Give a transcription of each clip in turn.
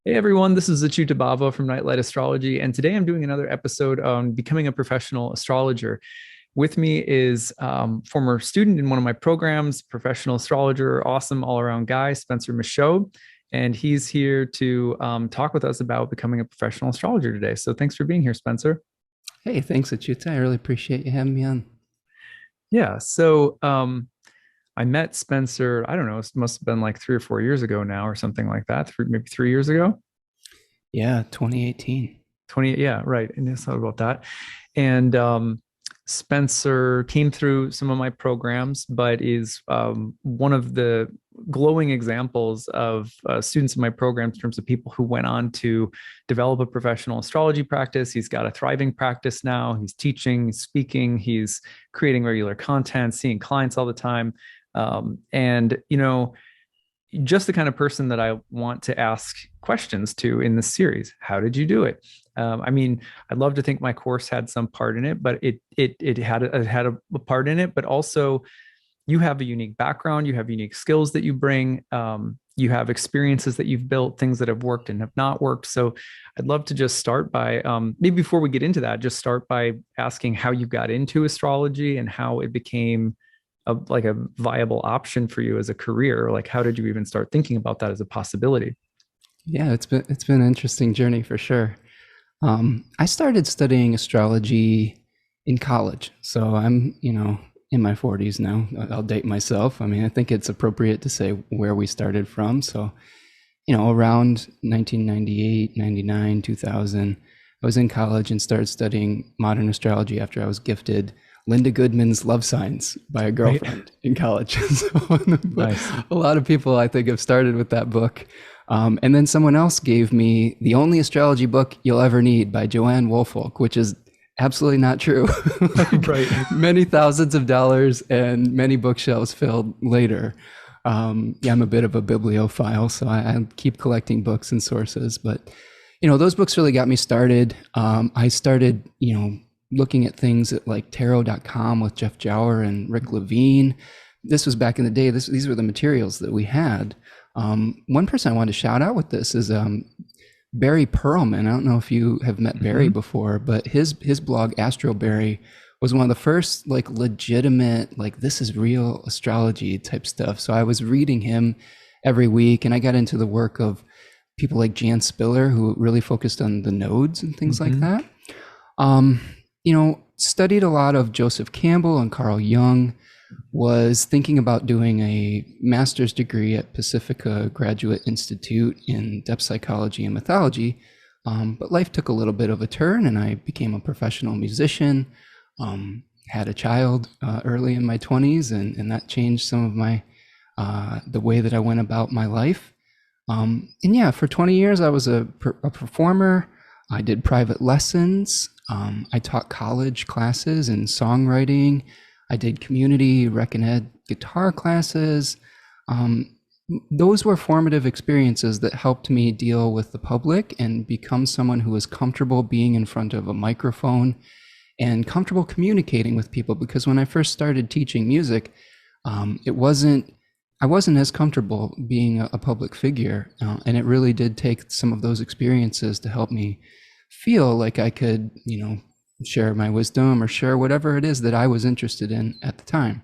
Hey everyone, this is acyuta-bhava from Nightlight Astrology, and today I'm doing another episode on becoming a professional astrologer. With me is former student in one of my programs, professional astrologer, awesome all-around guy, Spencer Michaud, and he's here to talk with us about becoming a professional astrologer today. So thanks for being here, Spencer. Hey, thanks, Achuta. I really appreciate you having me on. Yeah, so I met Spencer, I don't know, it must have been like 3 or 4 years ago now, or something like that, maybe 3 years ago. Yeah, 2018. 20, yeah, right. And I thought about that. And Spencer came through some of my programs, but is one of the glowing examples of students in my program in terms of people who went on to develop a professional astrology practice. He's got a thriving practice now. He's teaching, he's speaking, he's creating regular content, seeing clients all the time. And just the kind of person that I want to ask questions to in this series. How did you do it? I mean, I'd love to think my course had some part in it, but it had a part in it. But also, you have a unique background, you have unique skills that you bring, you have experiences that you've built, things that have worked and have not worked. So, I'd love to just start by maybe before we get into that, just start by asking how you got into astrology and how it became a viable option for you as a career. Like, how did you even start thinking about that as a possibility? Yeah, it's been an interesting journey for sure. I started studying astrology in college, so I'm in my 40s now. I'll date myself. I mean, I think it's appropriate to say where we started from. So, around 1998, 99, 2000, I was in college and started studying modern astrology after I was gifted Linda Goodman's Love Signs by a Right. girlfriend in college. So Nice. a lot of people, I think, have started with that book. And then someone else gave me The Only Astrology Book You'll Ever Need by Joanne Woolfolk, which is absolutely not true. Like Right. many thousands of dollars and many bookshelves filled later. Yeah, I'm a bit of a bibliophile, so I keep collecting books and sources. But those books really got me started. I started, looking at things at like tarot.com with Jeff Jower and Rick Levine. This was back in the day. These were the materials that we had. One person I wanted to shout out with this is Barry Pearlman. I don't know if you have met Barry Hmm. before, but his blog Astro Barry was one of the first like legitimate, like this is real astrology type stuff. So I was reading him every week, and I got into the work of people like Jan Spiller, who really focused on the nodes and things like Hmm. that. Um, Studied a lot of Joseph Campbell and Carl Jung, was thinking about doing a master's degree at Pacifica Graduate Institute in depth psychology and mythology. But life took a little bit of a turn, and I became a professional musician, had a child early in my 20s, and that changed some of my the way that I went about my life. And yeah, for 20 years, I was a performer. I did private lessons. I taught college classes in songwriting. I did community rec and ed guitar classes. Um, those were formative experiences that helped me deal with the public and become someone who was comfortable being in front of a microphone and comfortable communicating with people. Because when I first started teaching music, it wasn't I wasn't as comfortable being a public figure, and it really did take some of those experiences to help me feel like I could, share my wisdom or share whatever it is that I was interested in at the time.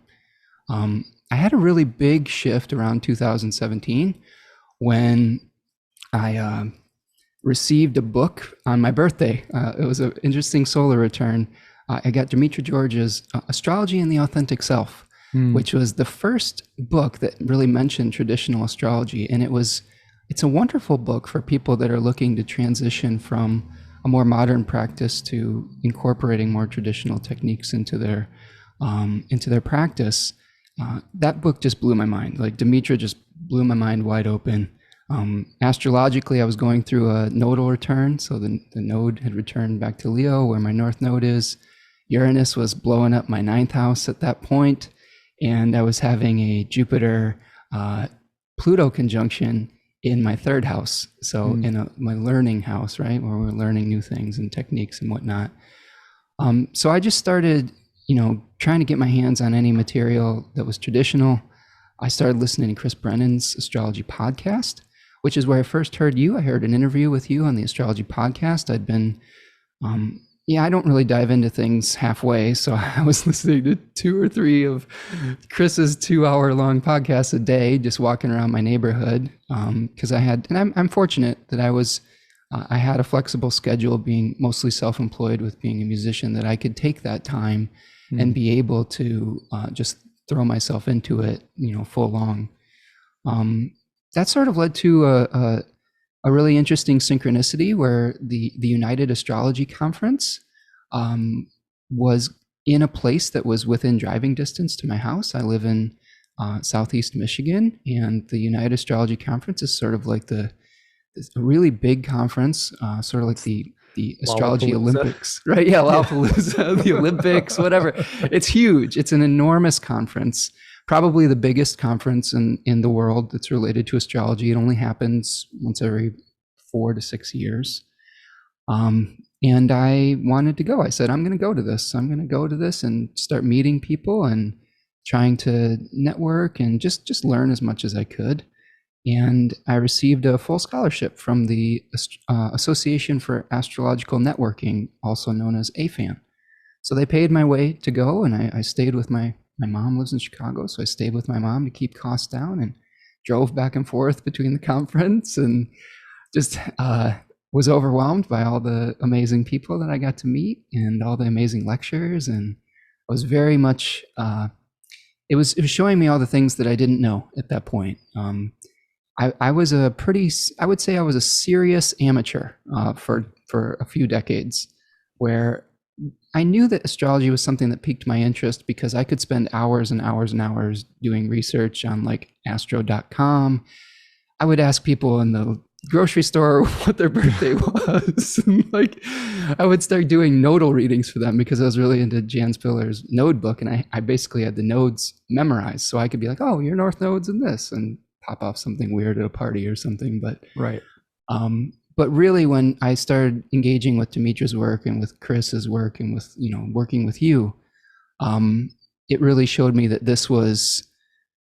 I had a really big shift around 2017 when I received a book on my birthday. It was an interesting solar return. I got Demetra George's Astrology and the Authentic Self, Mm. which was the first book that really mentioned traditional astrology. And it's a wonderful book for people that are looking to transition from a more modern practice to incorporating more traditional techniques into their practice. That book just blew my mind. Like Demetra just blew my mind wide open. Astrologically, I was going through a nodal return. So the node had returned back to Leo, where my north node is. Uranus was blowing up my ninth house at that point, and I was having a Jupiter Pluto conjunction in my third house. So Mm. in my learning house, right, where we're learning new things and techniques and whatnot. So I just started, trying to get my hands on any material that was traditional. I started listening to Chris Brennan's astrology podcast, which is where I first heard you. I heard an interview with you on the Astrology podcast. I'd been, I don't really dive into things halfway. So I was listening to 2 or 3 of Chris's 2-hour-long podcasts a day, just walking around my neighborhood. Because I'm fortunate that I had a flexible schedule, being mostly self-employed with being a musician, that I could take that time and be able to just throw myself into it, full long. That sort of led to a really interesting synchronicity where the United Astrology Conference was in a place that was within driving distance to my house. I live in Southeast Michigan, and the United Astrology Conference is sort of like it's a really big conference, sort of like the astrology Olympics, right? Yeah, Lollapalooza, the Olympics, whatever. It's huge. It's an enormous conference, probably the biggest conference in the world that's related to astrology. It only happens once every 4 to 6 years. And I wanted to go. I said, I'm going to go to this. I'm going to go to this and start meeting people and trying to network and just learn as much as I could. And I received a full scholarship from the Association for Astrological Networking, also known as AFAN. So they paid my way to go, and I stayed with my mom lives in Chicago, so I stayed with my mom to keep costs down and drove back and forth between the conference, and just was overwhelmed by all the amazing people that I got to meet and all the amazing lectures. And I was very much, it was showing me all the things that I didn't know at that point. I would say I was a serious amateur for a few decades, where I knew that astrology was something that piqued my interest because I could spend hours and hours and hours doing research on like astro.com. I would ask people in the grocery store what their birthday was. And like, I would start doing nodal readings for them because I was really into Jan Spiller's node book, and I basically had the nodes memorized, so I could be like, oh, your north node's in this, and pop off something weird at a party or something. But right. But really, when I started engaging with Demetra's work and with Chris's work and with working with you, it really showed me that this was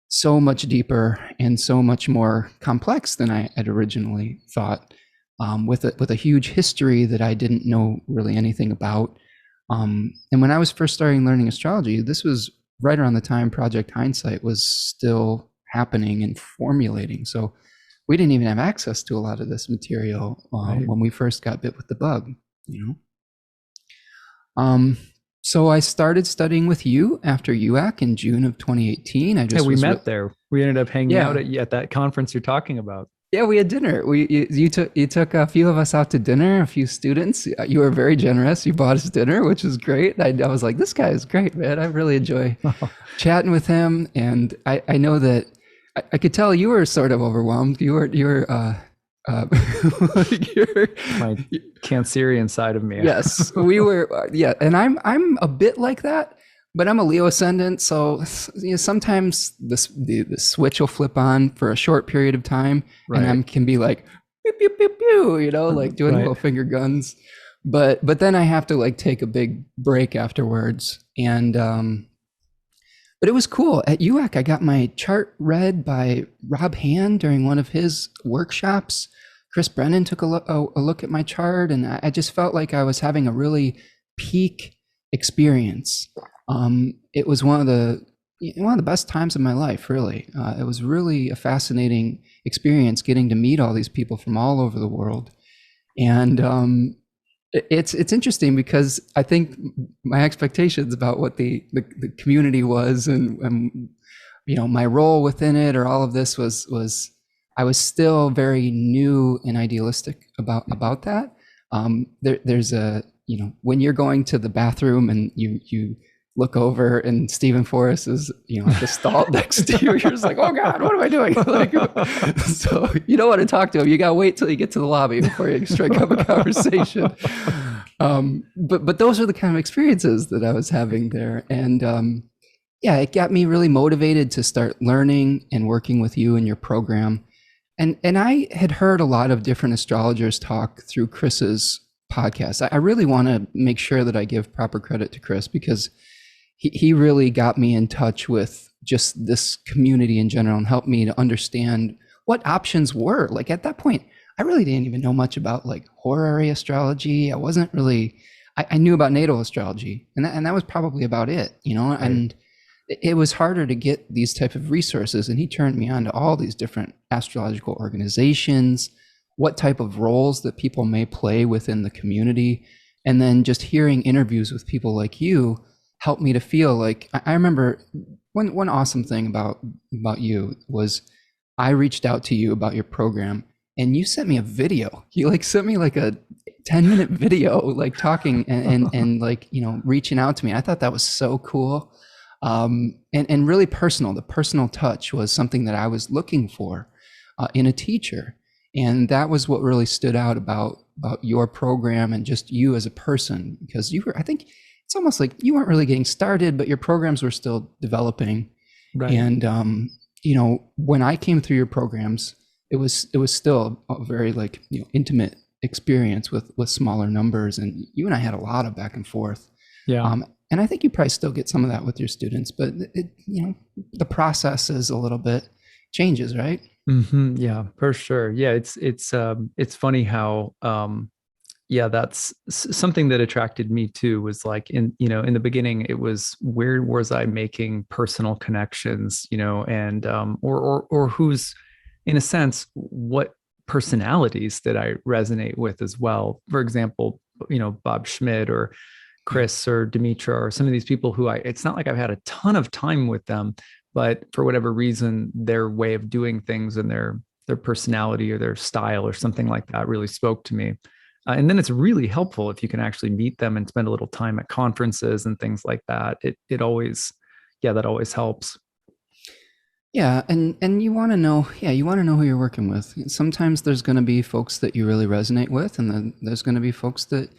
so much deeper and so much more complex than I had originally thought, with a huge history that I didn't know really anything about. And when I was first starting learning astrology, this was right around the time Project Hindsight was still happening and formulating. So we didn't even have access to a lot of this material when we first got bit with the bug, So I started studying with you after UAC in June of 2018. We met there. We ended up hanging out at that conference you're talking about. Yeah, we had dinner. You took a few of us out to dinner, a few students. You were very generous. You bought us dinner, which was great. I was like, this guy is great, man. I really enjoy chatting with him. And I know that I could tell you were sort of overwhelmed. You were My Cancerian side of me. Yes, we were. And I'm a bit like that, but I'm a Leo ascendant, so sometimes the switch will flip on for a short period of time, and I can be like pew pew pew pew, like doing little finger guns. But then I have to like take a big break afterwards, and but it was cool. At UAC, I got my chart read by Rob Hand during one of his workshops. Chris Brennan took a look at my chart, and I just felt like I was having a really peak experience. It was one of the best times of my life, really. It was really a fascinating experience getting to meet all these people from all over the world. And it's interesting because I think my expectations about what the community was and my role within it or all of this was I was still very new and idealistic about that. There's when you're going to the bathroom and you look over and Stephen Forrest is at the stall next to you, you're just like, oh God, what am I doing? So you don't want to talk to him. You gotta wait till you get to the lobby before you strike up a conversation. But those are the kind of experiences that I was having there, and it got me really motivated to start learning and working with you and your program. And I had heard a lot of different astrologers talk through Chris's podcast. I really want to make sure that I give proper credit to Chris because he really got me in touch with just this community in general and helped me to understand what options were. Like at that point, I really didn't even know much about like horary astrology. I wasn't really, I knew about natal astrology, and that was probably about it, you know. Right. And it was harder to get these type of resources, and he turned me on to all these different astrological organizations, what type of roles that people may play within the community. And then just hearing interviews with people like you helped me to feel like, I remember one awesome thing about you was I reached out to you about your program, and you sent me a video. You like sent me like a 10-minute video, like talking and like, you know, reaching out to me. I thought that was so cool. And really personal. The personal touch was something that I was looking for in a teacher. And that was what really stood out about your program and just you as a person, because you were, I think it's almost like you weren't really getting started, but your programs were still developing. Right. And, you know, when I came through your programs, it was still a very like, you know, intimate experience with smaller numbers. And you and I had a lot of back and forth. Yeah. And I think you probably still get some of that with your students, but it, you know, the process is a little bit changes, right? Yeah, for sure. Yeah, it's funny how yeah, that's something that attracted me too, was like in the beginning it was where was I making personal connections, and or who's, in a sense, what personalities that I resonate with as well. For example, Bob Schmidt or Chris or Dimitra or some of these people who it's not like I've had a ton of time with them, but for whatever reason, their way of doing things and their personality or their style or something like that really spoke to me. And then it's really helpful if you can actually meet them and spend a little time at conferences and things like that. It always, yeah, that always helps. Yeah, and you want to know, who you're working with. Sometimes there's going to be folks that you really resonate with, and then there's going to be folks that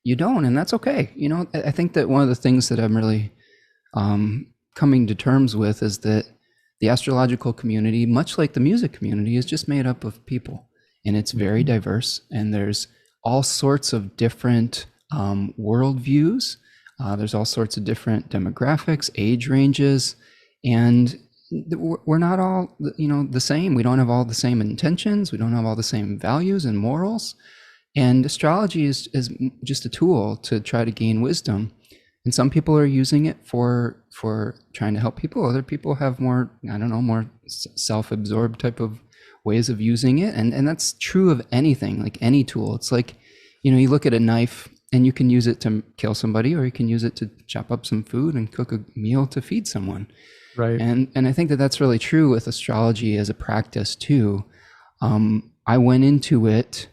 you don't, and that's okay. I think that one of the things that I'm really coming to terms with is that the astrological community, much like the music community, is just made up of people, and it's very diverse, and there's all sorts of different worldviews. There's all sorts of different demographics, age ranges, and we're not all, the same. We don't have all the same intentions. We don't have all the same values and morals. And astrology is just a tool to try to gain wisdom. And some people are using it for trying to help people. Other people have more, more self-absorbed type of ways of using it. And that's true of anything, like any tool. It's like, you look at a knife and you can use it to kill somebody, or you can use it to chop up some food and cook a meal to feed someone. Right. And I think that that's really true with astrology as a practice too. I went into it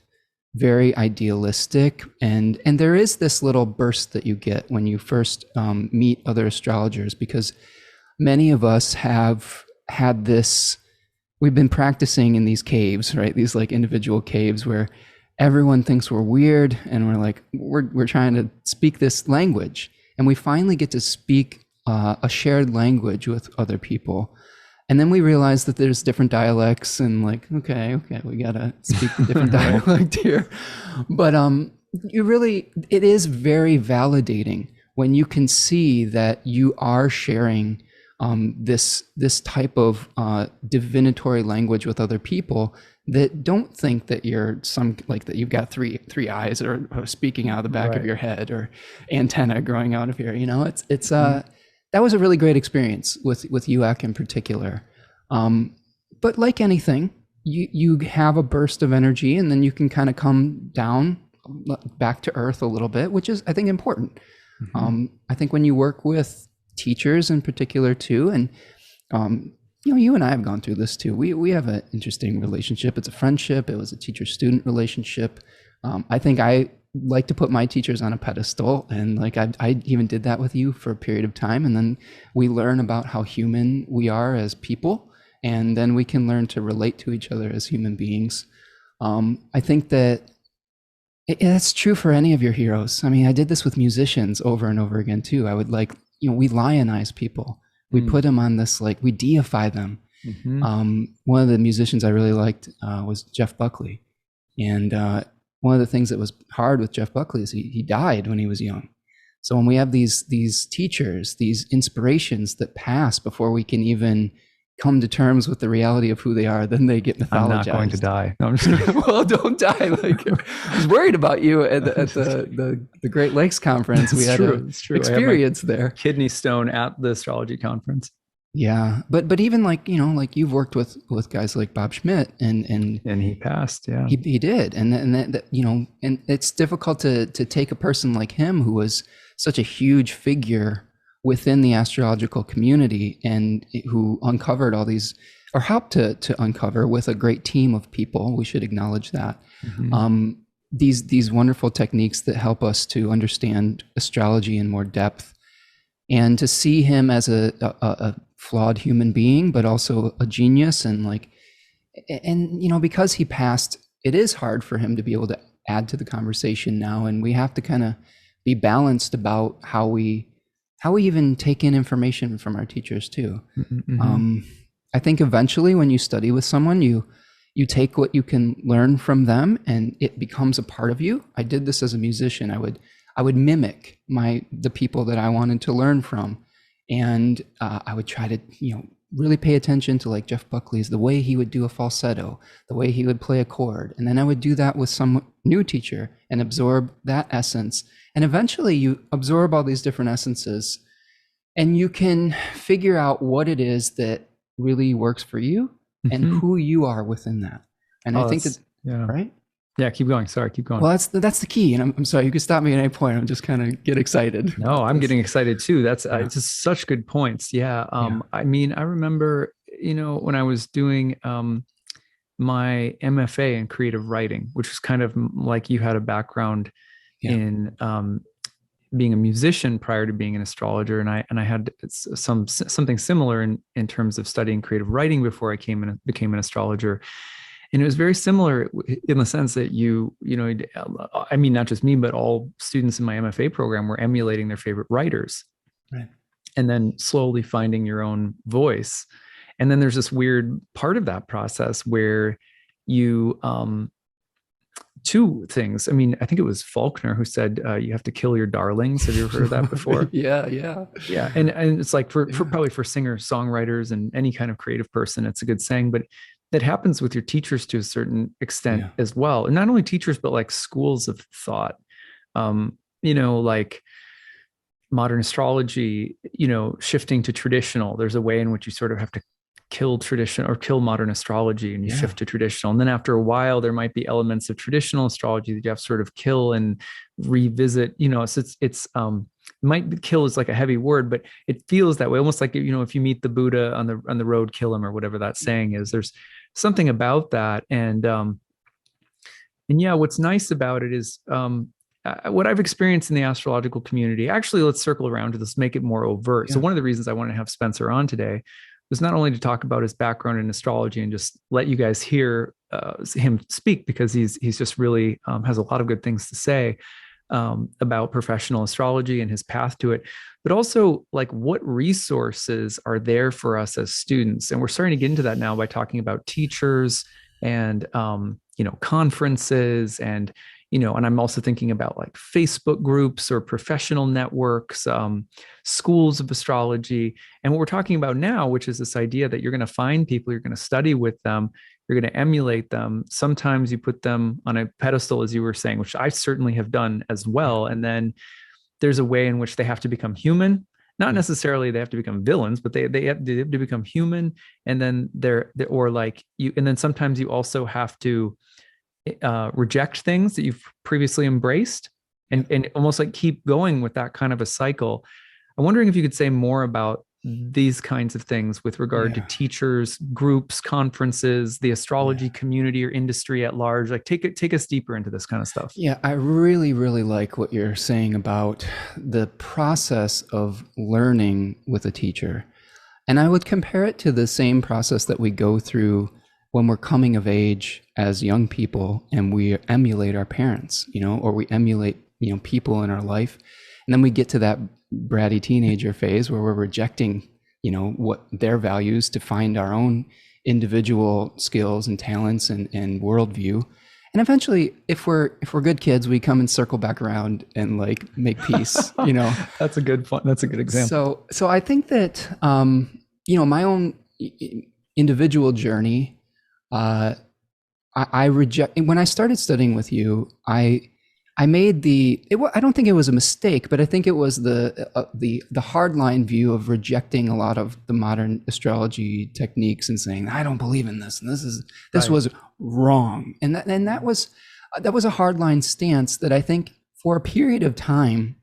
very idealistic, and there is this little burst that you get when you first meet other astrologers, because many of us have had this, we've been practicing in these caves, right? These like individual caves where everyone thinks we're weird, and we're like, we're trying to speak this language, and we finally get to speak a shared language with other people. And then we realize that there's different dialects, and like, okay, we gotta speak a different dialect here. But it is very validating when you can see that you are sharing this type of divinatory language with other people that don't think that you're that you've got three eyes or speaking out of the back of your head, or antenna growing out of here. It's that was a really great experience with UAC in particular. But like anything, you have a burst of energy, and then you can kind of come down back to earth a little bit, which is, I think, important. I think when you work with teachers in particular too, and you and I have gone through this too. We have an interesting relationship. It's a friendship. It was a teacher-student relationship. I think I like to put my teachers on a pedestal, and like I even did that with you for a period of time, and then we learn about how human we are as people, and then we can learn to relate to each other as human beings. I think that it's true for any of your heroes. I mean, I did this with musicians over and over again too. I would we lionize people. We put them on this, we deify them. One of the musicians I really liked was Jeff Buckley, and one of the things that was hard with Jeff Buckley is he died when he was young. So when we have these teachers, these inspirations that pass before we can even come to terms with the reality of who they are, then they get mythologized. I'm not going to die. No, I'm just kidding. Well, don't die. Like, I was worried about you at the Great Lakes conference. We had an experience there. Kidney stone at the astrology conference. Yeah, but even like, you know, like you've worked with guys like Bob Schmidt, and he passed. Yeah, he did, and that, you know, and it's difficult to take a person like him, who was such a huge figure within the astrological community, and who uncovered all these, or helped to uncover with a great team of people. We should acknowledge that. These wonderful techniques that help us to understand astrology in more depth, and to see him as a flawed human being, but also a genius. And you know, because he passed, it is hard for him to be able to add to the conversation now. And we have to kind of be balanced about how we even take in information from our teachers too. I think eventually when you study with someone, you take what you can learn from them, and it becomes a part of you. I did this as a musician. I would mimic the people that I wanted to learn from. And I would try to, you know, really pay attention to, like, Jeff Buckley's, the way he would do a falsetto, the way he would play a chord. And then I would do that with some new teacher and absorb that essence. And eventually you absorb all these different essences, and you can figure out what it is that really works for you and who you are within that. And I think that, right? Yeah, keep going. Sorry, keep going. Well, that's the key. And I'm sorry, you can stop me at any point. I'm just kind of get excited. No, I'm getting excited too. That's it's just such good points. Yeah. I mean, I remember, you know, when I was doing my MFA in creative writing, which was kind of like you had a background in being a musician prior to being an astrologer, and I had something similar in terms of studying creative writing before I became an astrologer. And it was very similar in the sense that you know, I mean, not just me, but all students in my MFA program were emulating their favorite writers, right? And then slowly finding your own voice. And then there's this weird part of that process where you, two things. I mean, I think it was Faulkner who said, you have to kill your darlings. Have you ever heard of that before? Yeah. And it's like for probably for singers, songwriters, and any kind of creative person, it's a good saying, but that happens with your teachers to a certain extent as well. And not only teachers, but like schools of thought, you know, like modern astrology, you know, shifting to traditional. There's a way in which you sort of have to kill tradition or kill modern astrology, and you shift to traditional. And then after a while, there might be elements of traditional astrology that you have to sort of kill and revisit, you know, so it's might be, kill is like a heavy word, but it feels that way. Almost like, you know, if you meet the Buddha on the road, kill him, or whatever that saying is. There's something about that. And yeah, what's nice about it is what I've experienced in the astrological community. Actually, let's circle around to this, make it more overt. So one of the reasons I wanted to have Spencer on today was not only to talk about his background in astrology and just let you guys hear him speak, because he's just really has a lot of good things to say about professional astrology and his path to it, but also like what resources are there for us as students. And we're starting to get into that now by talking about teachers and, you know, conferences, and, you know, and I'm also thinking about like Facebook groups or professional networks, schools of astrology. And what we're talking about now, which is this idea that you're going to find people, you're going to study with them, you're going to emulate them. Sometimes you put them on a pedestal, as you were saying, which I certainly have done as well. And then there's a way in which they have to become human. Not necessarily they have to become villains, but they have to become human. And then they're or like you, and then sometimes you also have to reject things that you've previously embraced, and almost like keep going with that kind of a cycle. I'm wondering if you could say more about these kinds of things with regard to teachers, groups, conferences, the astrology community or industry at large. Like take us deeper into this kind of stuff. Yeah, I really, really like what you're saying about the process of learning with a teacher. And I would compare it to the same process that we go through when we're coming of age as young people, and we emulate our parents, you know, or we emulate, you know, people in our life. And then we get to that bratty teenager phase where we're rejecting, you know, what their values to find our own individual skills and talents and worldview. And eventually, if we're good kids, we come and circle back around and like make peace, you know. That's a good example. So I think that, you know, my own individual journey, I reject. When I started studying with you, I made I don't think it was a mistake, but I think it was the hardline view of rejecting a lot of the modern astrology techniques and saying, I don't believe in this, and this was wrong, and that was a hardline stance that I think for a period of time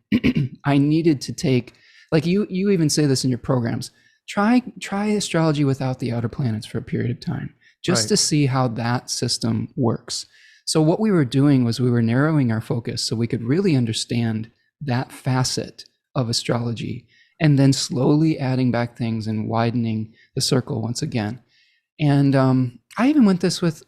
I needed to take. Like you even say this in your programs. Try astrology without the outer planets for a period of time, just to see how that system works. So what we were doing was we were narrowing our focus so we could really understand that facet of astrology, and then slowly adding back things and widening the circle once again. And I even went this with,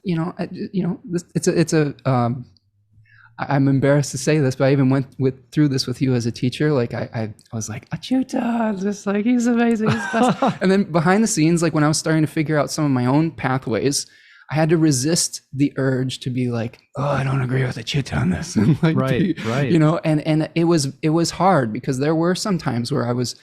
I'm embarrassed to say this, but I even went through this with you as a teacher. Like I was like, Acyuta, just like, he's amazing, he's best. And then behind the scenes, like when I was starting to figure out some of my own pathways, I had to resist the urge to be like, oh, I don't agree with Acyuta on this. And like, right. And it was hard because there were some times where I was,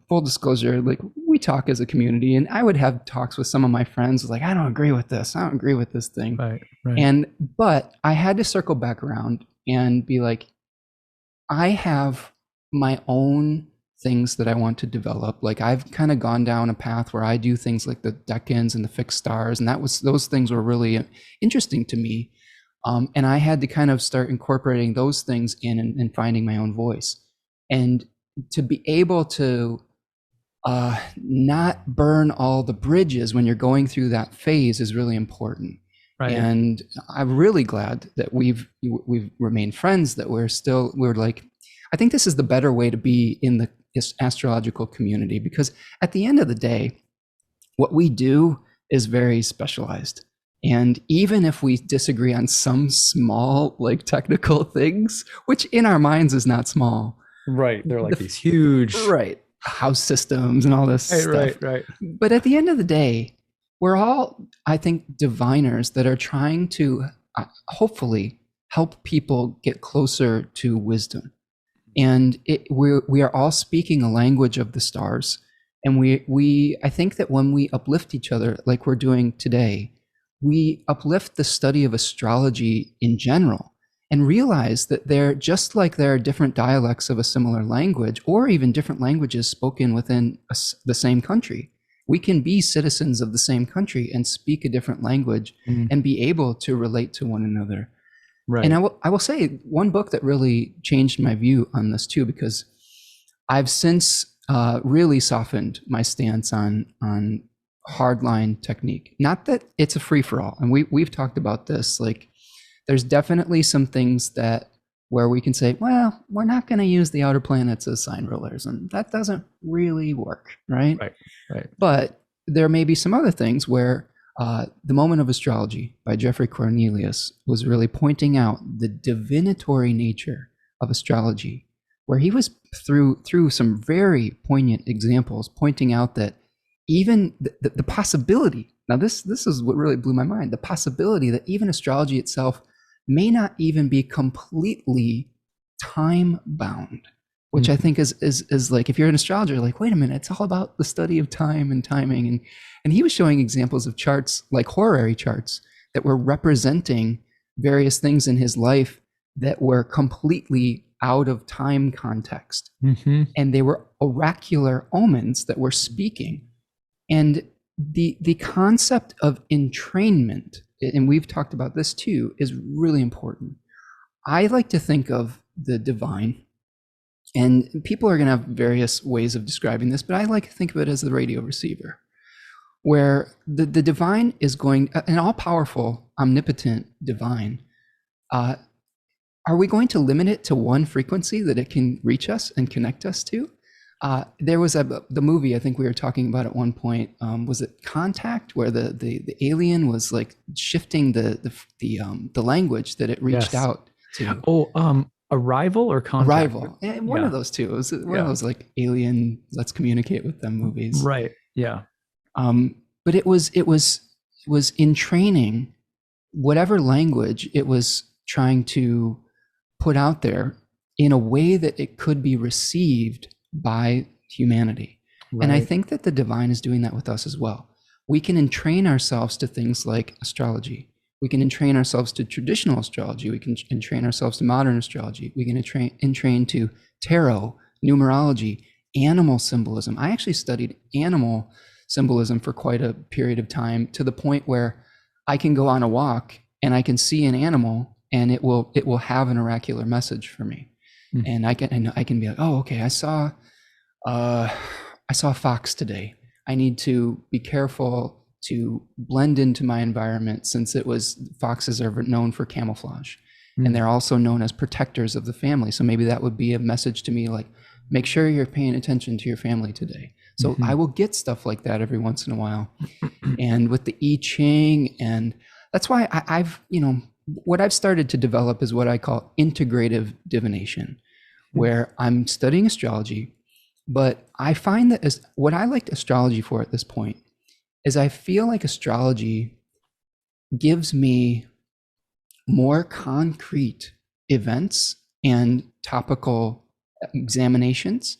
full disclosure, like we talk as a community, and I would have talks with some of my friends like, I don't agree with this. I don't agree with this thing. Right. But I had to circle back around and be like, I have my own things that I want to develop. Like I've kind of gone down a path where I do things like the decans and the fixed stars, and those things were really interesting to me. And I had to kind of start incorporating those things in and finding my own voice. And to be able to not burn all the bridges when you're going through that phase is really important. Right. And I'm really glad that we've remained friends, that we're like, I think this is the better way to be in this astrological community, because at the end of the day, what we do is very specialized. And even if we disagree on some small, like technical things, which in our minds is not small. Right. They're like these huge house systems and all this stuff. Right. But at the end of the day, we're all, I think, diviners that are trying to hopefully help people get closer to wisdom. And we are all speaking a language of the stars. And I think that when we uplift each other, like we're doing today, we uplift the study of astrology in general, and realize that there are different dialects of a similar language, or even different languages spoken within the same country. We can be citizens of the same country and speak a different language and be able to relate to one another. Right. And I will say one book that really changed my view on this too, because I've since really softened my stance on hardline technique. Not that it's a free for all, and we've talked about this. Like, there's definitely some things where we can say, well, we're not going to use the outer planets as sign rulers, and that doesn't really work, right? Right. But there may be some other things where The Moment of Astrology by Jeffrey Cornelius was really pointing out the divinatory nature of astrology, where he was through some very poignant examples, pointing out that even the possibility, now this is what really blew my mind, the possibility that even astrology itself may not even be completely time bound, which I think is like, if you're an astrologer, like, wait a minute, it's all about the study of time and timing. And he was showing examples of charts, like horary charts, that were representing various things in his life that were completely out of time context. And they were oracular omens that were speaking. And the concept of entrainment, and we've talked about this too, is really important. I like to think of the divine, and people are going to have various ways of describing this, but I like to think of it as the radio receiver, where the divine is an all-powerful, omnipotent divine. Are we going to limit it to one frequency that it can reach us and connect us to? There was the movie I think we were talking about at one point. Was it Contact, where the alien was like shifting the language that it reached out to? Arrival or Contact? Arrival. One of those two. It was one of those like alien, let's communicate with them movies. Right. Yeah. But it was in training whatever language it was trying to put out there in a way that it could be received by humanity. Right. And I think that the divine is doing that with us as well. we can entrain ourselves to things like astrology. We can entrain ourselves to traditional astrology. We can entrain ourselves to modern astrology. We can entrain to tarot, numerology, animal symbolism. I actually studied animal symbolism for quite a period of time, to the point where I can go on a walk and I can see an animal and it will have an oracular message for me. Mm. And I can be like, oh, okay, I saw a fox today. I need to be careful to blend into my environment, since foxes are known for camouflage. Mm. And they're also known as protectors of the family. So maybe that would be a message to me, like, make sure you're paying attention to your family today. So I will get stuff like that every once in a while. And with the I Ching, and that's why what I've started to develop is what I call integrative divination, where I'm studying astrology, but I find that what I liked astrology for at this point is I feel like astrology gives me more concrete events and topical examinations.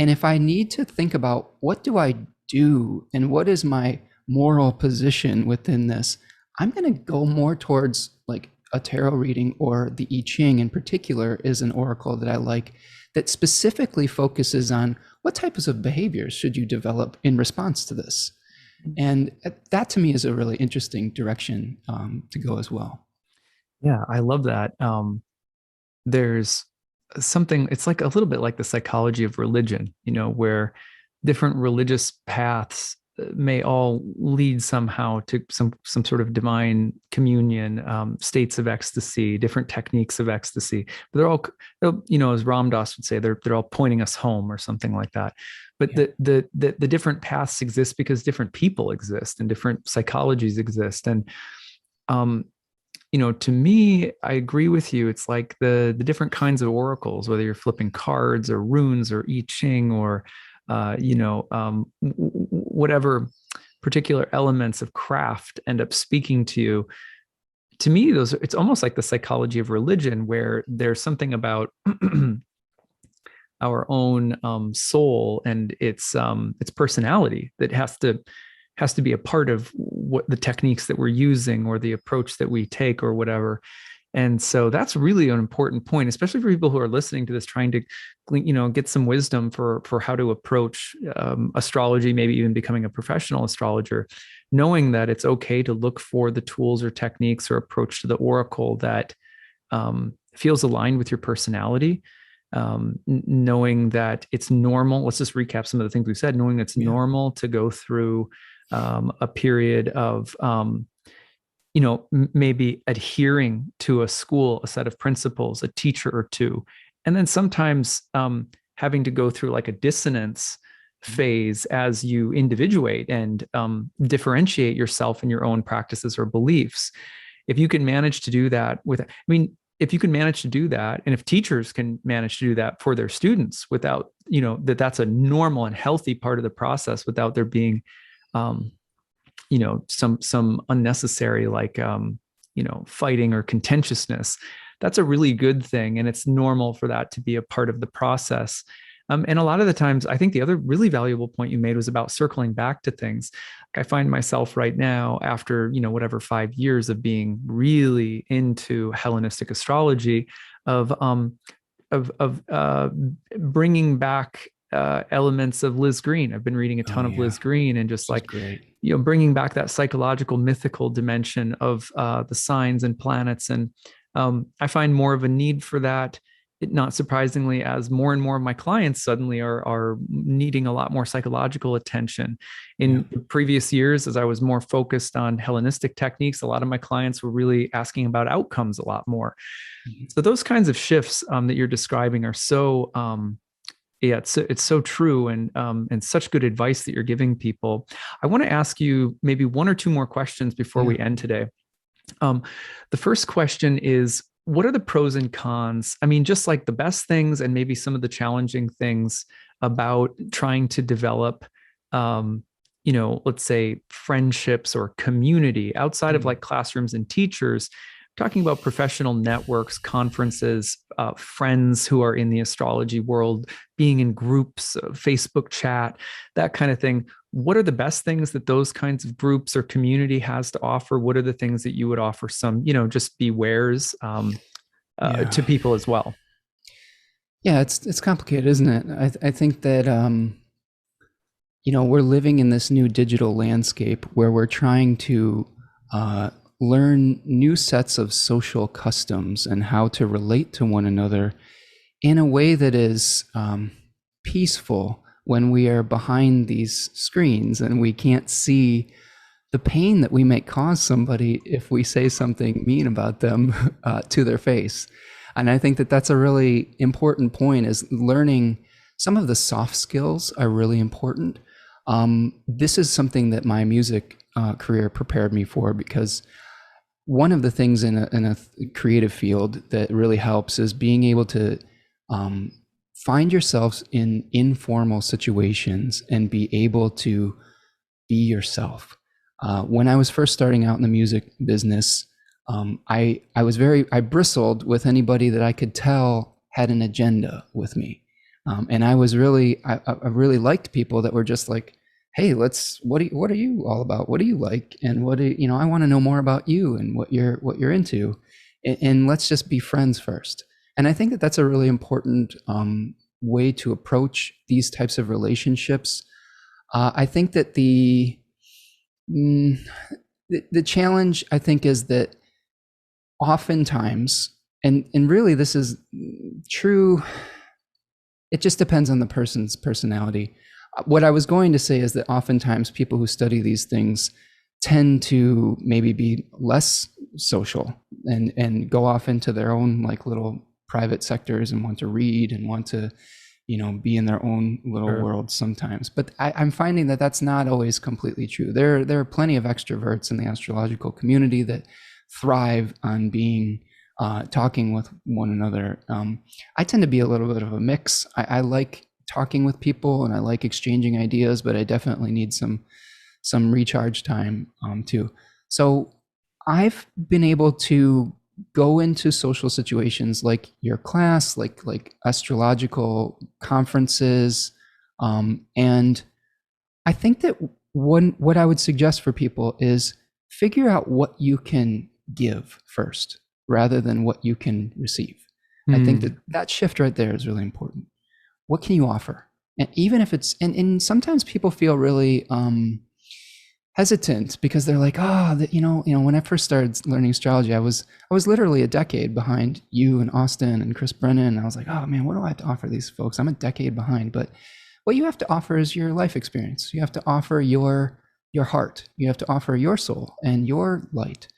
And if I need to think about what do I do and what is my moral position within this, I'm going to go more towards like a tarot reading, or the I Ching in particular is an oracle that I like, that specifically focuses on what types of behaviors should you develop in response to this. And that to me is a really interesting direction to go as well. Yeah, I love that. There's something, it's like a little bit like the psychology of religion, where different religious paths may all lead somehow to some sort of divine communion, states of ecstasy, different techniques of ecstasy. But they're all, as Ram Dass would say, they're all pointing us home, or something like that. But yeah, the different paths exist because different people exist and different psychologies exist. And to me, I agree with you. It's like the different kinds of oracles, whether you're flipping cards or runes or I Ching or whatever particular elements of craft end up speaking to you. To me, it's almost like the psychology of religion, where there's something about our own soul and its personality that has to be a part of what the techniques that we're using, or the approach that we take, or whatever. And so that's really an important point, especially for people who are listening to this, trying to, get some wisdom for how to approach astrology, maybe even becoming a professional astrologer, knowing that it's okay to look for the tools or techniques or approach to the oracle that feels aligned with your personality. Knowing that it's normal. Let's just recap some of the things we said. Knowing it's normal to go through a period of maybe adhering to a school, a set of principles, a teacher or two, and then sometimes having to go through like a dissonance phase as you individuate and differentiate yourself in your own practices or beliefs. If you can manage to do that if you can manage to do that, and if teachers can manage to do that for their students without, that's a normal and healthy part of the process, without there being some unnecessary, like fighting or contentiousness, that's a really good thing. And it's normal for that to be a part of the process. And a lot of the times, I think the other really valuable point you made was about circling back to things. I find myself right now, after, 5 years of being really into Hellenistic astrology, of bringing back elements of Liz Green. I've been reading a ton of Liz Green, and just bringing back that psychological, mythical dimension of the signs and planets. And I find more of a need for that, not surprisingly, as more and more of my clients suddenly are needing a lot more psychological attention. In previous years, as I was more focused on Hellenistic techniques, a lot of my clients were really asking about outcomes a lot more. So those kinds of shifts that you're describing are so it's so true, and such good advice that you're giving people. I want to ask you maybe one or two more questions before we end today. The first question is, what are the pros and cons? I mean, just like the best things and maybe some of the challenging things about trying to develop, let's say friendships or community outside of like classrooms and teachers. Talking about professional networks, conferences, friends who are in the astrology world, being in groups, Facebook chat, that kind of thing. what are the best things that those kinds of groups or community has to offer? What are the things that you would offer some, just bewares Yeah. to people as well? Yeah, it's complicated, isn't it? I think that we're living in this new digital landscape where we're trying to uh, learn new sets of social customs and how to relate to one another in a way that is peaceful when we are behind these screens and we can't see the pain that we might cause somebody if we say something mean about them to their face. And I think that that's a really important point, is learning some of the soft skills are really important. This is something that my music career prepared me for, because one of the things in a creative field that really helps is being able to find yourselves in informal situations and be able to be yourself. When I was first starting out in the music business, I bristled with anybody that I could tell had an agenda with me, and I really liked people that were just like, hey, what are you all about? What do you like? And I want to know more about you and what you're into, and let's just be friends first. And I think that that's a really important way to approach these types of relationships. I think that mm, the challenge, I think, is that oftentimes, and really this is true, it just depends on the person's personality. What I was going to say is that oftentimes people who study these things tend to maybe be less social and go off into their own like little private sectors and want to read and want to be in their own little world sometimes. But I'm finding that that's not always completely true. There are plenty of extroverts in the astrological community that thrive on being talking with one another. I tend to be a little bit of a mix. I like talking with people and I like exchanging ideas, but I definitely need some recharge time too. So I've been able to go into social situations like your class, like astrological conferences, and I think that what I would suggest for people is figure out what you can give first rather than what you can receive. I think that shift right there is really important. What can you offer? And even if it's, and sometimes people feel really hesitant because they're like, when I first started learning astrology, I was literally a decade behind you and Austin and Chris Brennan. And I was like, oh man, what do I have to offer these folks? I'm a decade behind. But what you have to offer is your life experience. You have to offer your heart. You have to offer your soul and your light.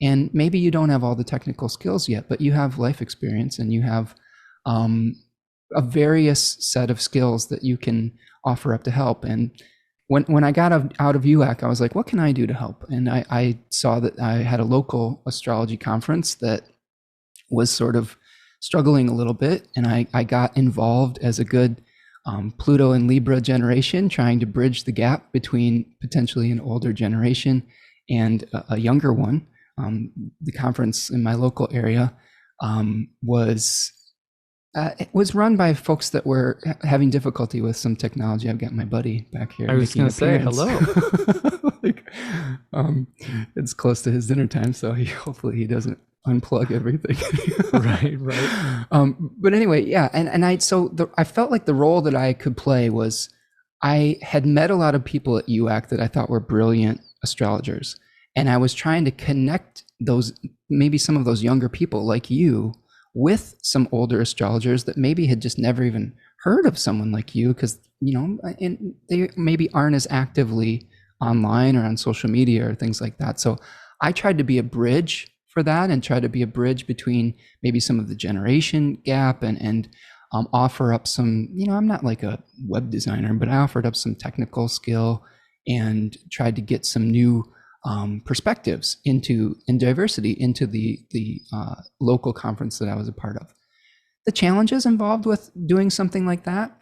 And maybe you don't have all the technical skills yet, but you have life experience and you have a various set of skills that you can offer up to help. And when I got out of UAC, I was like, what can I do to help? And I saw that I had a local astrology conference that was sort of struggling a little bit. And I got involved as a good Pluto and Libra generation, trying to bridge the gap between potentially an older generation and a younger one. The conference in my local area it was run by folks that were having difficulty with some technology. I've got my buddy back here. I was going to say hello. It's close to his dinner time, so hopefully he doesn't unplug everything. Right. But anyway, yeah, I felt like the role that I could play was, I had met a lot of people at UAC that I thought were brilliant astrologers, and I was trying to connect maybe some of those younger people like you with some older astrologers that maybe had just never even heard of someone like you, because they maybe aren't as actively online or on social media or things like that. So I tried to be a bridge for that and try to be a bridge between maybe some of the generation gap and offer up some, I'm not like a web designer, but I offered up some technical skill and tried to get some new perspectives and diversity into the local conference that I was a part of. The challenges involved with doing something like that,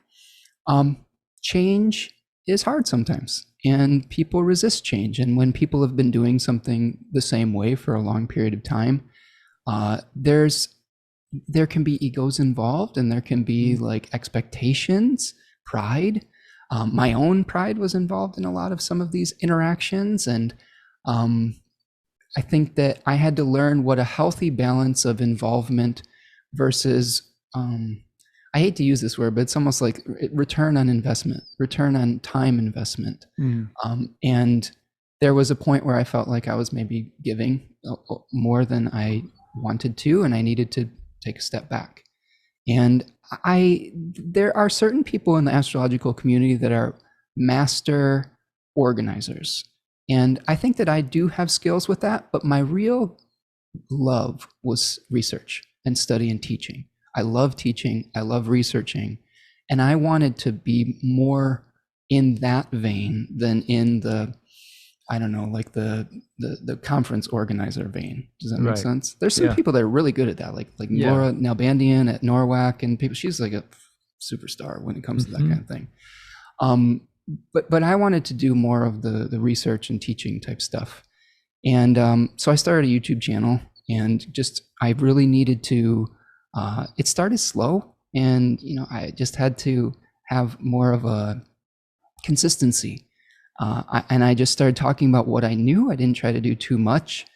change is hard sometimes, and people resist change. And when people have been doing something the same way for a long period of time, there can be egos involved, and there can be like expectations, pride. My own pride was involved in a lot of some of these interactions, and I think that I had to learn what a healthy balance of involvement versus, I hate to use this word, but it's almost like return on investment, return on time investment. And there was a point where I felt like I was maybe giving more than I wanted to, and I needed to take a step back. And there are certain people in the astrological community that are master organizers. And I think that I do have skills with that, but my real love was research and study and teaching. I love teaching, I love researching, and I wanted to be more in that vein than in the, I don't know, like the conference organizer vein. Does that make sense? There's some people that are really good at that, like Laura Nalbandian at Norwalk, and people. She's like a superstar when it comes to that kind of thing. But I wanted to do more of the research and teaching type stuff, and so I started a YouTube channel, and I really needed to. It started slow, and I just had to have more of a consistency. And I just started talking about what I knew. I didn't try to do too much.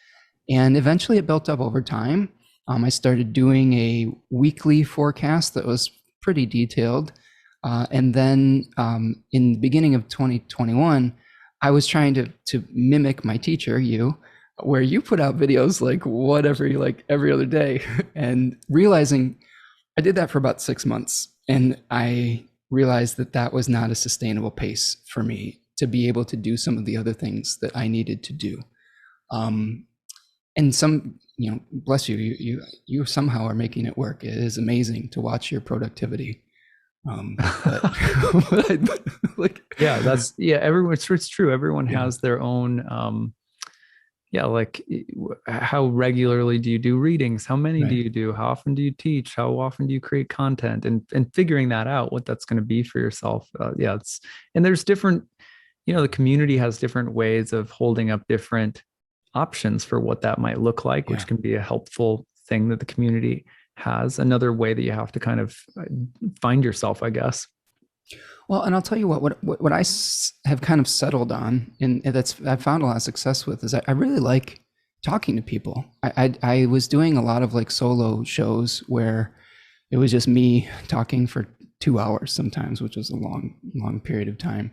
And eventually it built up over time. I started doing a weekly forecast that was pretty detailed. And then in the beginning of 2021, I was trying to mimic my teacher, where you put out videos like every other day, and realizing I did that for about 6 months. And I realized that was not a sustainable pace for me to be able to do some of the other things that I needed to do. And bless you, you somehow are making it work. It is amazing to watch your productivity. It's true. Everyone has their own, how regularly do you do readings? How many do you do? How often do you teach? How often do you create content? And figuring that out, what that's going to be for yourself. And there's different, the community has different ways of holding up different options for what that might look like, which can be a helpful thing that the community has. Another way that you have to kind of find yourself, I guess. Well, and I'll tell you what I have kind of settled on, and I've found a lot of success with, is I really like talking to people. I was doing a lot of like solo shows where it was just me talking for 2 hours sometimes, which was a long period of time.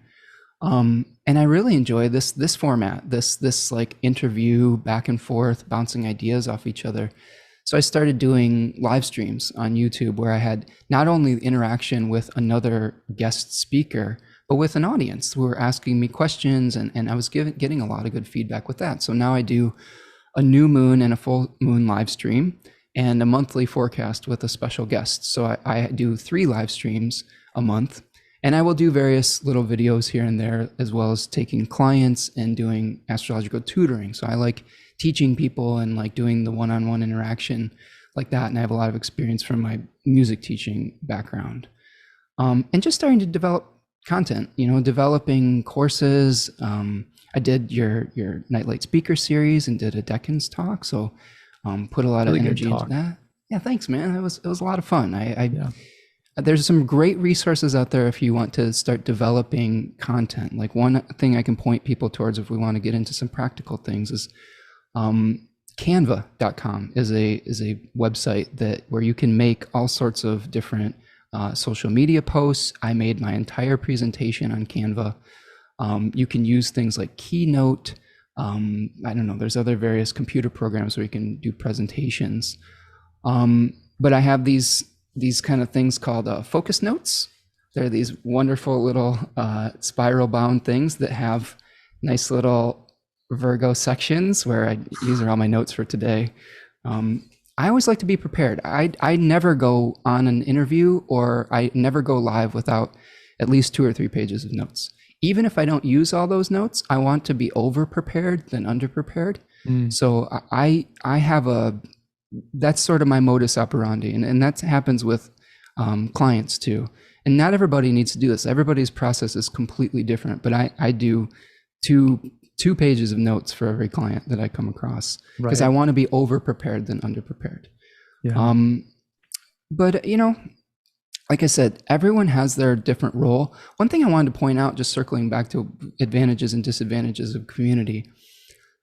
And I really enjoy this format, this like interview back and forth, bouncing ideas off each other. So I started doing live streams on YouTube where I had not only interaction with another guest speaker, but with an audience who were asking me questions, and I was getting a lot of good feedback with that. So now I do a new moon and a full moon live stream and a monthly forecast with a special guest. So I do 3 live streams a month, and I will do various little videos here and there, as well as taking clients and doing astrological tutoring. So I like teaching people and like doing the one-on-one interaction like that. And I have a lot of experience from my music teaching background. And just starting to develop content, developing courses. I did your Nightlight speaker series and did a Decans talk. So put a lot of energy into that. Yeah, thanks, man. It was a lot of fun. There's some great resources out there if you want to start developing content. Like one thing I can point people towards if we want to get into some practical things is Canva.com is a website where you can make all sorts of different social media posts. I made my entire presentation on Canva. You can use things like Keynote. I don't know, there's other various computer programs where you can do presentations. But I have these kind of things called focus notes. They're these wonderful little spiral bound things that have nice little Virgo sections where these are all my notes for today. I always like to be prepared. I never go on an interview or I never go live without at least 2 or 3 pages of notes. Even if I don't use all those notes, I want to be over prepared than under prepared. So I have that's sort of my modus operandi, and that happens with clients too. And not everybody needs to do this. Everybody's process is completely different, but I do two pages of notes for every client that I come across, because I want to be over prepared than under prepared. But like I said, everyone has their different role. One thing I wanted to point out, just circling back to advantages and disadvantages of community,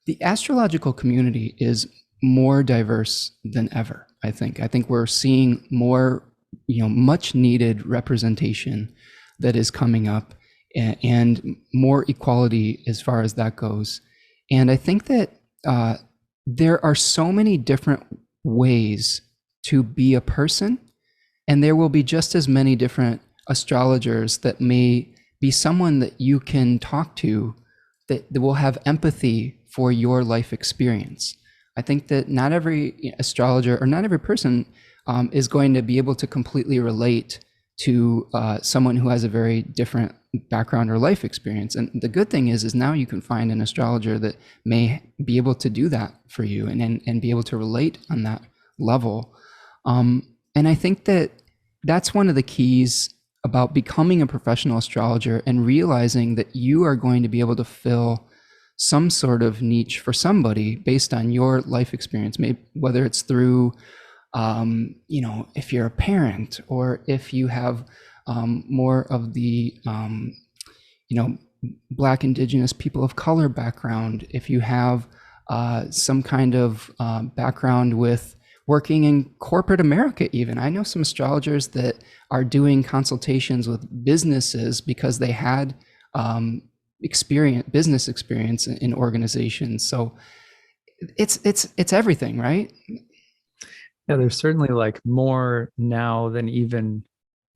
the astrological community is more diverse than ever. I think we're seeing more, much needed representation that is coming up, and more equality as far as that goes. And I think that there are so many different ways to be a person, and there will be just as many different astrologers that may be someone that you can talk to that will have empathy for your life experience. I think that not every astrologer or not every person is going to be able to completely relate to someone who has a very different background or life experience. And the good thing is now you can find an astrologer that may be able to do that for you and be able to relate on that level. And I think that that's one of the keys about becoming a professional astrologer and realizing that you are going to be able to fill some sort of niche for somebody based on your life experience, maybe whether it's through, if you're a parent, or if you have more of the, Black, Indigenous, people of color background, if you have some kind of background with working in corporate America even. I know some astrologers that are doing consultations with businesses because they had business experience in organizations. So it's everything, right? Yeah, there's certainly like more now than even,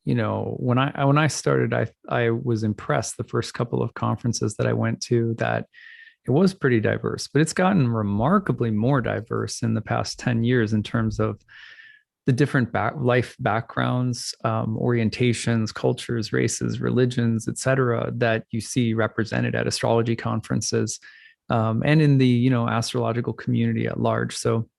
when I started, I was impressed the first couple of conferences that I went to that it was pretty diverse, but it's gotten remarkably more diverse in the past 10 years in terms of the different life backgrounds, orientations, cultures, races, religions, et cetera, that you see represented at astrology conferences, and in the, astrological community at large. So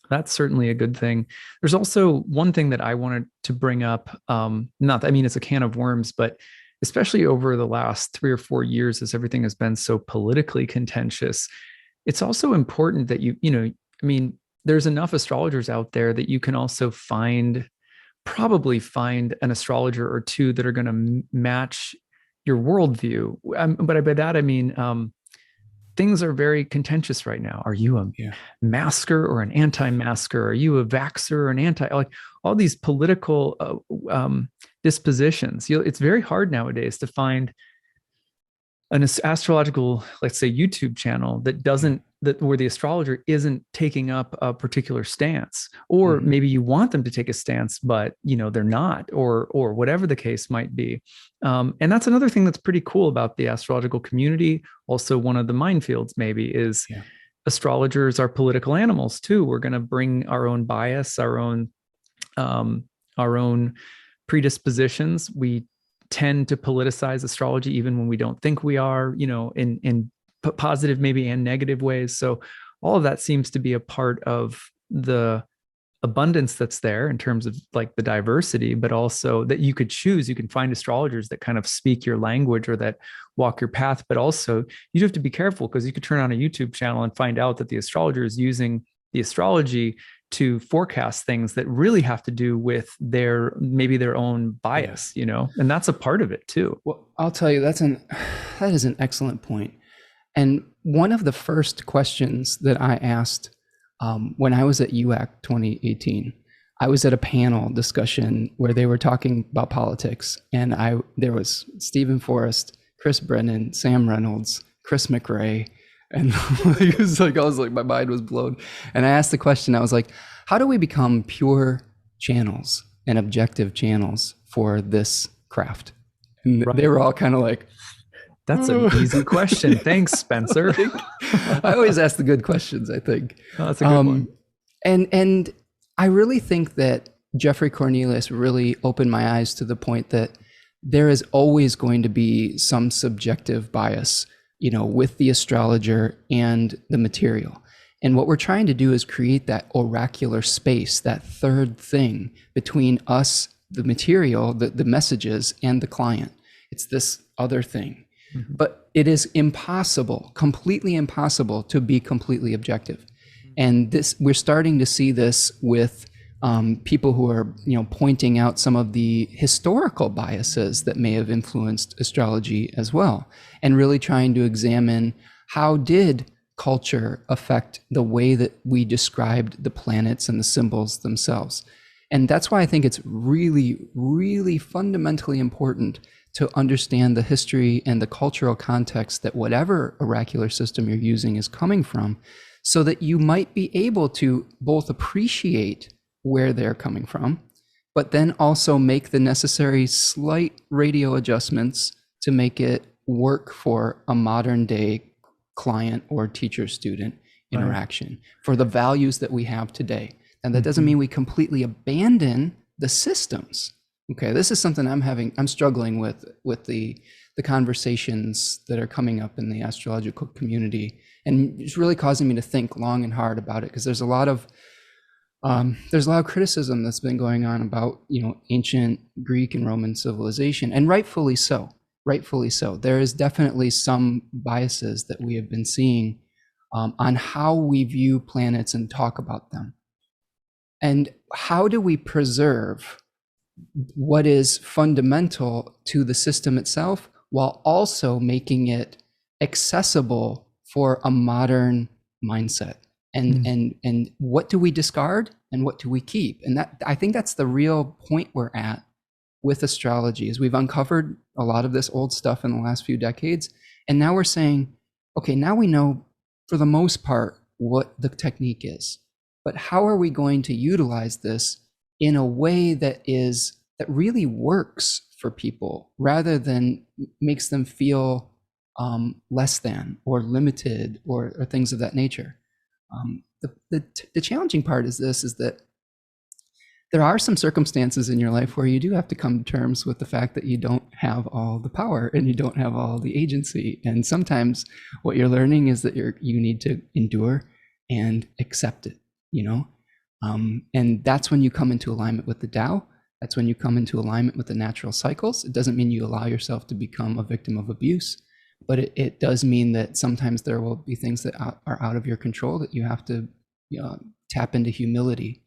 that's certainly a good thing. There's also one thing that I wanted to bring up. It's a can of worms, but especially over the last 3 or 4 years, as everything has been so politically contentious, it's also important that there's enough astrologers out there that you can also probably find an astrologer or two that are going to match your worldview. But by that, I mean, things are very contentious right now. Are you a masker or an anti-masker? Are you a vaxxer or an like all these political dispositions? It's very hard nowadays to find an astrological, let's say, YouTube channel where the astrologer isn't taking up a particular stance, or maybe you want them to take a stance, but they're not, or whatever the case might be. And that's another thing that's pretty cool about the astrological community. Also, one of the minefields maybe is astrologers are political animals too. We're going to bring our own bias, our own predispositions. We tend to politicize astrology even when we don't think we are, in positive maybe and negative ways. So all of that seems to be a part of the abundance that's there in terms of like the diversity, but also that you could choose. You can find astrologers that kind of speak your language or that walk your path, but also you have to be careful because you could turn on a YouTube channel and find out that the astrologer is using the astrology to forecast things that really have to do with maybe their own bias, and that's a part of it too. Well, I'll tell you, that is an excellent point. And one of the first questions that I asked when I was at UAC 2018, I was at a panel discussion where they were talking about politics, and there was Stephen Forrest, Chris Brennan, Sam Reynolds, Chris McRae, and I was like, my mind was blown. And I asked the question, I was like, how do we become pure channels and objective channels for this craft? And they were all kind of like, that's an easy question. Thanks, Spencer. I always ask the good questions, I think. Oh, that's a good one. And I really think that Jeffrey Cornelius really opened my eyes to the point that there is always going to be some subjective bias, with the astrologer and the material. And what we're trying to do is create that oracular space, that third thing between us, the material, the messages, and the client. It's this other thing. Mm-hmm. But it is impossible, completely impossible to be completely objective. And we're starting to see this with people who are, pointing out some of the historical biases that may have influenced astrology as well, and really trying to examine how did culture affect the way that we described the planets and the symbols themselves. And that's why I think it's really, really fundamentally important to understand the history and the cultural context that whatever oracular system you're using is coming from, so that you might be able to both appreciate where they're coming from, but then also make the necessary slight radio adjustments to make it work for a modern day client or teacher-student interaction for the values that we have today. And that doesn't mean we completely abandon the systems. Okay, this is something I'm struggling with the conversations that are coming up in the astrological community, and it's really causing me to think long and hard about it, because there's a lot of criticism that's been going on about, ancient Greek and Roman civilization, and rightfully so. There is definitely some biases that we have been seeing on how we view planets and talk about them. And how do we preserve what is fundamental to the system itself while also making it accessible for a modern mindset? And what do we discard and what do we keep? And that, I think that's the real point we're at with astrology, is we've uncovered a lot of this old stuff in the last few decades. And now we're saying, okay, now we know for the most part what the technique is, but how are we going to utilize this in a way that really works for people, rather than makes them feel less than or limited or things of that nature? The challenging part is that there are some circumstances in your life where you do have to come to terms with the fact that you don't have all the power and you don't have all the agency. And sometimes what you're learning is that you need to endure and accept it, and that's when you come into alignment with the Tao. That's when you come into alignment with the natural cycles. It doesn't mean you allow yourself to become a victim of abuse, but it does mean that sometimes there will be things that are out of your control that you have to tap into humility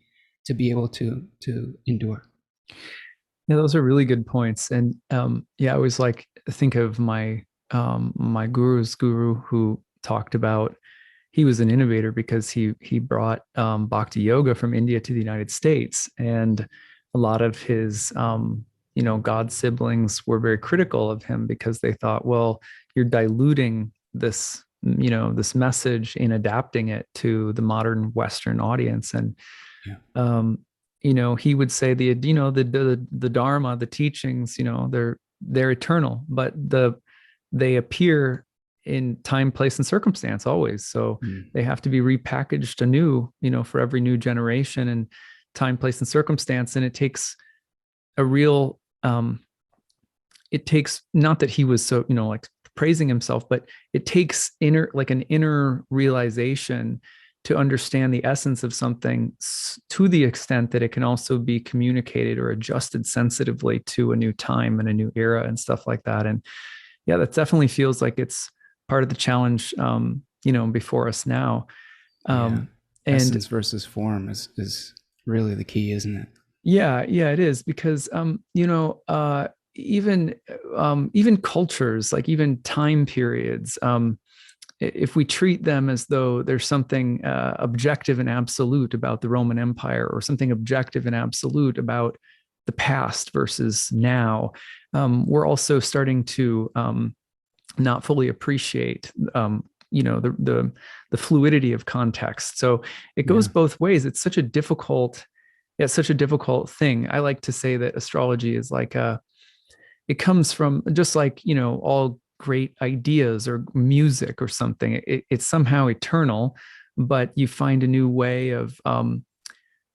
to be able to endure. Yeah, those are really good points. And I always think of my my guru's guru, who talked about, he was an innovator because he brought bhakti yoga from India to the United States, and a lot of his god siblings were very critical of him because they thought, well, you're diluting this this message in adapting it to the modern Western audience. And he would say the Dharma, the teachings, they're eternal, but they appear in time, place, and circumstance always. So they have to be repackaged anew, for every new generation, and time, place, and circumstance. And it takes a real, it takes, not that he was so, praising himself, but it takes an inner realization to understand the essence of something to the extent that it can also be communicated or adjusted sensitively to a new time and a new era and stuff like that. And yeah, that definitely feels like it's part of the challenge, before us now. And essence versus form is really the key, isn't it? Yeah, it is, because even cultures, like even time periods, if we treat them as though there's something objective and absolute about the Roman Empire, or something objective and absolute about the past versus now, we're also starting to not fully appreciate the fluidity of context. So it goes both ways. It's such a difficult thing. I like to say that astrology is like it comes from, just like all great ideas or music or something, it's somehow eternal, but you find a new way of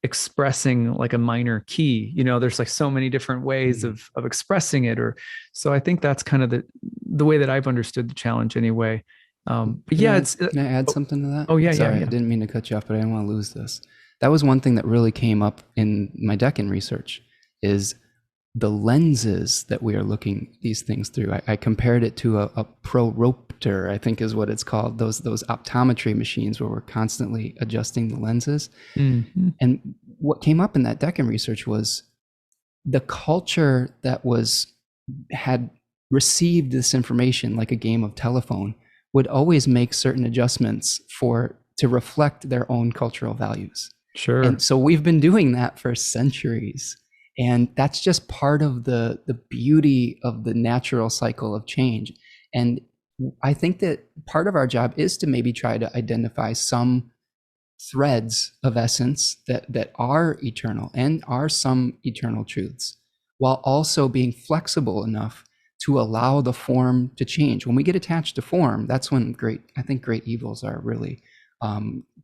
expressing like a minor key. There's like so many different ways of expressing it. Or so I think that's kind of the way that I've understood the challenge anyway. But can I add something to that? Oh yeah. Sorry, yeah. I didn't mean to cut you off, but I didn't want to lose this. That was one thing that really came up in my Decan research, is the lenses that we are looking these things through. I compared it to a proropter, I think is what it's called, those optometry machines where we're constantly adjusting the lenses. And what came up in that Deccan research was the culture that had received this information like a game of telephone would always make certain adjustments to reflect their own cultural values. Sure. And so we've been doing that for centuries. And that's just part of the beauty of the natural cycle of change. And I think that part of our job is to maybe try to identify some threads of essence that are eternal and are some eternal truths, while also being flexible enough to allow the form to change. When we get attached to form, that's when I think great evils are really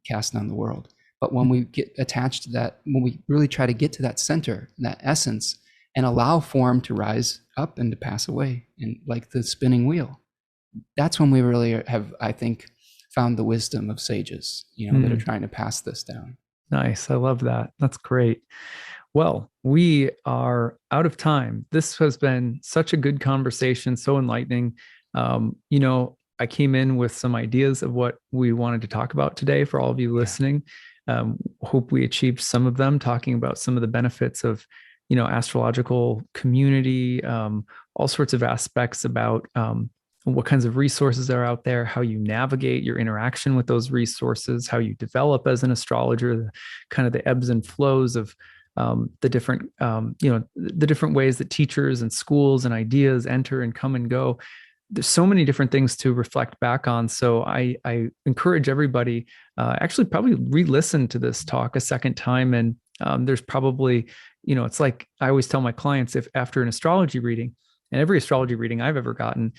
cast on the world. But when we get attached to that, when we really try to get to that center, that essence, and allow form to rise up and to pass away, and like the spinning wheel, that's when we really have, I think, found the wisdom of sages, that are trying to pass this down. Nice. I love that. That's great. Well, we are out of time. This has been such a good conversation, so enlightening. I came in with some ideas of what we wanted to talk about today for all of you listening. Hope we achieved some of them, talking about some of the benefits of, astrological community, all sorts of aspects about what kinds of resources are out there, how you navigate your interaction with those resources, how you develop as an astrologer, kind of the ebbs and flows of the different ways that teachers and schools and ideas enter and come and go. There's so many different things to reflect back on. So I encourage everybody actually probably re-listen to this talk a second time. And there's probably, it's like I always tell my clients, if after an astrology reading, and every astrology reading I've ever gotten,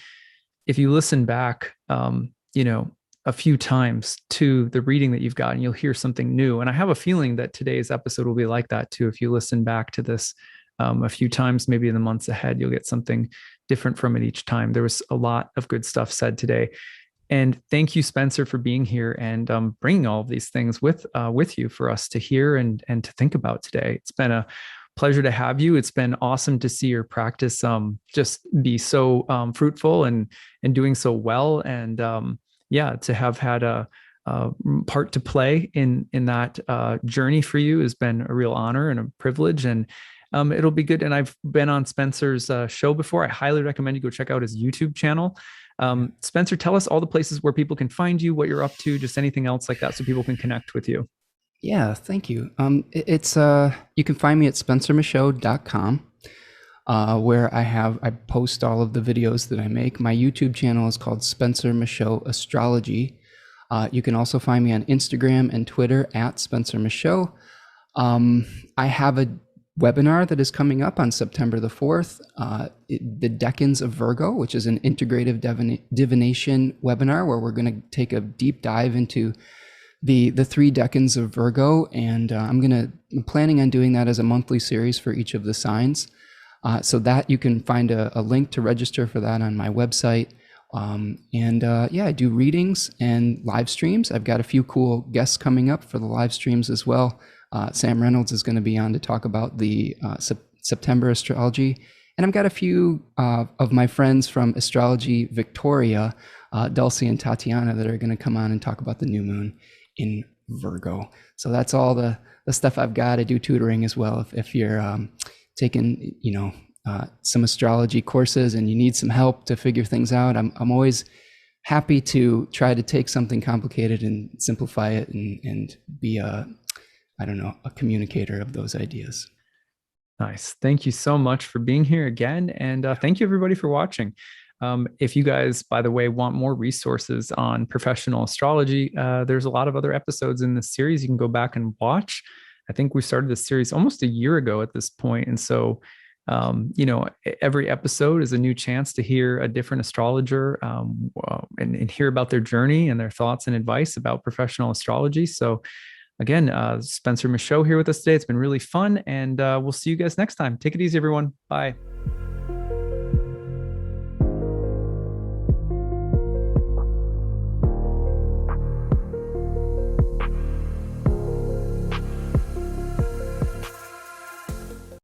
if you listen back, a few times to the reading that you've gotten, you'll hear something new. And I have a feeling that today's episode will be like that too. If you listen back to this a few times, maybe in the months ahead, you'll get something different from it each time. There was a lot of good stuff said today. And thank you, Spencer, for being here and bringing all of these things with you for us to hear and to think about today. It's been a pleasure to have you. It's been awesome to see your practice just be so fruitful and doing so well. And to have had a part to play in that journey for you has been a real honor and a privilege. And it'll be good. And I've been on Spencer's show before. I highly recommend you go check out his YouTube channel. Spencer, tell us all the places where people can find you, what you're up to, just anything else like that, so people can connect with you. Yeah, thank you. It's you can find me at spencermichaud.com, where I post all of the videos that I make. My YouTube channel is called Spencer Michaud Astrology. You can also find me on Instagram and Twitter at Spencer Michaud. I have a webinar that is coming up on September the 4th, the Decans of Virgo, which is an integrative divination webinar where we're going to take a deep dive into the three decans of Virgo, and I'm planning on doing that as a monthly series for each of the signs. So that you can find a link to register for that on my website. I do readings and live streams. I've got a few cool guests coming up for the live streams as well. Sam Reynolds is going to be on to talk about the September astrology. And I've got a few of my friends from Astrology Victoria, Dulcie and Tatiana, that are going to come on and talk about the new moon in Virgo. So that's all the stuff I've got. I do tutoring as well. If you're taking, some astrology courses and you need some help to figure things out, I'm always happy to try to take something complicated and simplify it and be a communicator of those ideas. Nice. Thank you so much for being here again. And thank you everybody for watching. If you guys, by the way, want more resources on professional astrology, there's a lot of other episodes in this series you can go back and watch. I think we started this series almost a year ago at this point. And so, every episode is a new chance to hear a different astrologer and hear about their journey and their thoughts and advice about professional astrology. So again, Spencer Michaud here with us today. It's been really fun, and we'll see you guys next time. Take it easy, everyone. Bye.